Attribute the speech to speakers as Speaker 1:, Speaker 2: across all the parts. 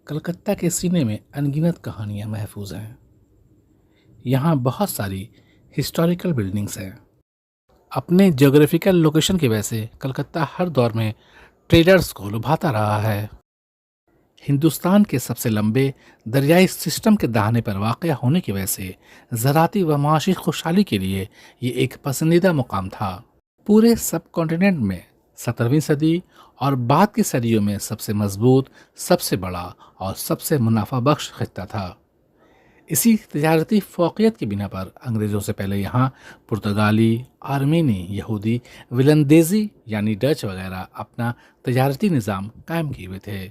Speaker 1: कलकत्ता के सीने में अनगिनत कहानियां महफूज हैं। यहाँ बहुत सारी हिस्टोरिकल बिल्डिंग्स हैं। अपने ज्योग्राफिकल लोकेशन की वजह से कलकत्ता हर दौर में ट्रेडर्स को लुभाता रहा है। हिंदुस्तान के सबसे लंबे दरियाई सिस्टम के दाहिने पर वाक़ होने की वजह से ज़राती व माशी खुशहाली के लिए ये एक पसंदीदा मुकाम था। पूरे सब कॉन्टिनेंट में 17वीं सदी और बाद की सदियों में सबसे मजबूत, सबसे बड़ा और सबसे मुनाफा बख्श खित्ता था। इसी तजारती फ़ौक़ियत की बिना पर अंग्रेज़ों से पहले यहाँ पुर्तगाली, आर्मेनी, यहूदी, विलंदेज़ी यानी डच वगैरह अपना तजारती निज़ाम कायम किए हुए थे।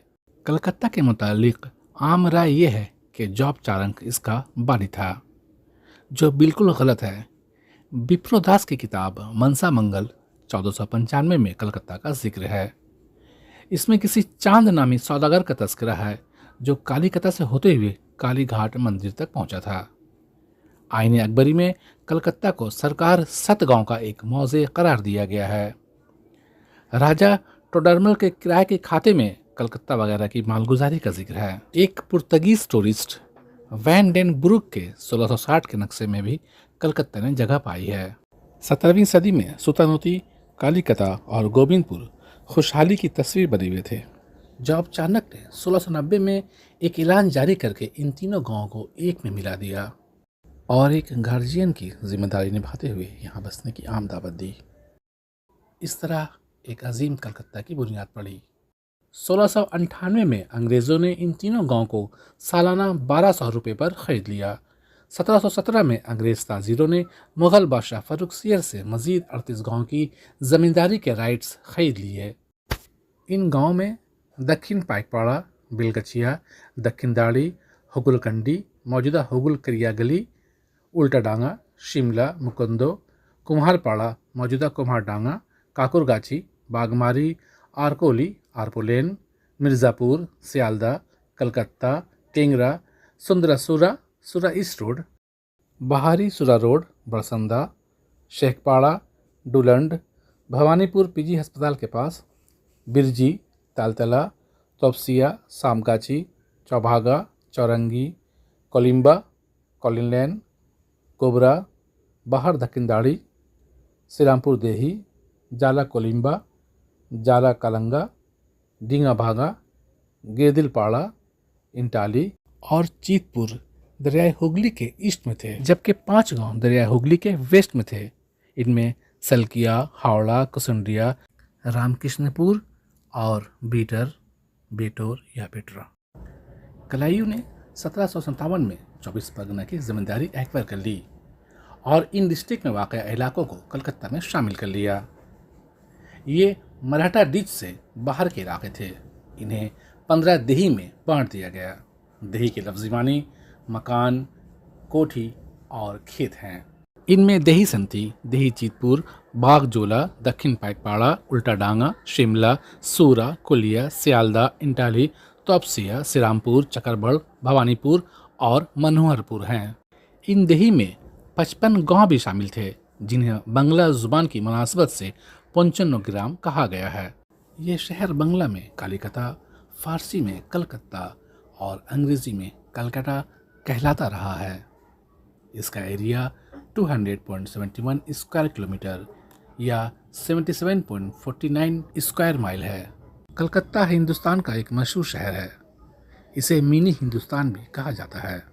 Speaker 1: कलकत्ता के मुतालिक आम राय यह है कि जॉब चारंक इसका बानी था, जो बिल्कुल गलत है। विप्रोदास की किताब मनसा मंगल 1495 में कलकत्ता का जिक्र है। इसमें किसी चांद नामी सौदागर का तस्करा है जो कालीकता से होते हुए काली घाट मंदिर तक पहुंचा था। आईने अकबरी में कलकत्ता को सरकार सतगांव का एक मौज़े करार दिया गया है। राजा टोडरमल के किराए के खाते में कलकत्ता वगैरह की मालगुजारी का जिक्र है। एक Portuguese tourist Van den Broek के 1660 के नक्शे में भी कलकत्ता ने जगह पाई है। 17वीं सदी में सुल्तानोती, कालीकता और गोविंदपुर खुशहाली की तस्वीर बने हुए थे। जॉब चाणक्य ने 1690 में एक ऐलान जारी करके इन तीनों गांवों को एक में मिला दिया और एक गार्जियन की जिम्मेदारी निभाते हुए यहाँ बसने की आम दावत दी। इस तरह एक अजीम कलकत्ता की बुनियाद पड़ी। 1698 में अंग्रेज़ों ने इन तीनों गांवों को सालाना 1200 रुपये पर खरीद लिया। 1717 में अंग्रेज़ ताजीरों ने मुग़ल बादशाह फ़र्रुख सियर से मज़ीद 38 गांवों की ज़मींदारी के राइट्स खरीद लिए। इन गांवों में दक्षिण पाइकपाड़ा, बिलगछिया, दक्षिण दाड़ी, हुगुलकंडी, मौजूदा हुगुल करिया गली, उल्टाडांगा, शिमला, मुकुंदो, कुम्हारपाड़ा, मौजूदा कुम्हारडांगा, काकुरगाछी, बागमारी, आरकोली, आरपोलेन, मिर्ज़ापुर, सियालदा, कलकत्ता, टेंगरा, सुंदरसूरा, सुरा ईस्ट रोड, बहारी सुरा रोड, बरसंदा, शेखपाड़ा, डुलंड, भवानीपुर पीजी अस्पताल के पास, बिरजी, तालतला, तोपसिया, सामगाछी, चौभागा, चौरंगी, कोलिम्बा, कॉलिनलैन, कोबरा, बाहर दक्किनदाड़ी, श्रीरामपुर देही, जाला कोलिम्बा, जाला कलंगा, डींगा भागा, गिरदिलपाड़ा, इंटाली और चीतपुर दरियाई हुगली के ईस्ट में थे, जबकि 5 गांव दरियाई हुगली के वेस्ट में थे। इनमें सलकिया, हावड़ा, कुसुंडिया, रामकृष्णपुर और बेटोर या बेटरा। कलाइयू ने 1757 में 24 परगना की जिम्मेदारी एक्वायर कर ली और इन डिस्ट्रिक्ट में वाक़ इलाकों को कलकत्ता में शामिल कर लिया। ये मराठा डीच से बाहर के इलाके थे। इन्हें 15 देही में बांट दिया गया। देही के लफ्ज़ी मानी मकान, कोठी और खेत हैं। इनमें देही संती, देही चीतपुर, बागजोला, दक्षिण पाइकपाड़ा, उल्टाडांगा, शिमला, सूरा, कुलिया, सियालदा, इंटाली, तोपसिया, श्रीरामपुर, चकरबड़, भवानीपुर और मनोहरपुर हैं। इन देही में 55 गांव भी शामिल थे, जिन्हें बंगला जुबान की मुनासबत से पंचनोग्राम कहा गया है। ये शहर बंगला में कालीकता, फारसी में कलकत्ता और अंग्रेज़ी में कलकत्ता कहलाता रहा है। इसका एरिया 200.71 स्क्वायर किलोमीटर या 77.49 स्क्वायर माइल है। कलकत्ता हिंदुस्तान का एक मशहूर शहर है। इसे मिनी हिंदुस्तान भी कहा जाता है,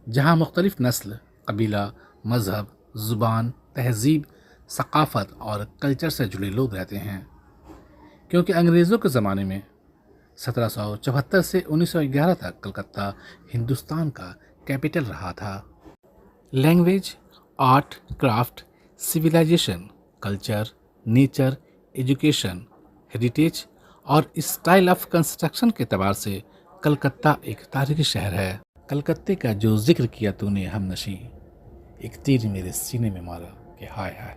Speaker 1: जहाँ मुख्तलिफ नस्ल, कबीला, मज़हब, ज़ुबान, तहज़ीब, सक़ाफ़त और कल्चर से जुड़े लोग रहते हैं। क्योंकि अंग्रेज़ों के ज़माने में 1774 से 1911 तक कलकत्ता हिंदुस्तान का कैपिटल रहा था। Language, art, craft, civilisation, culture, nature, education, heritage और स्टाइल ऑफ कंस्ट्रक्शन के एतबार से कलकत्ता एक तारीखी शहर है। कलकत्ते का जो जिक्र किया तूने हमनशी, एक तीर मेरे सीने में मारा कि हाय हाय।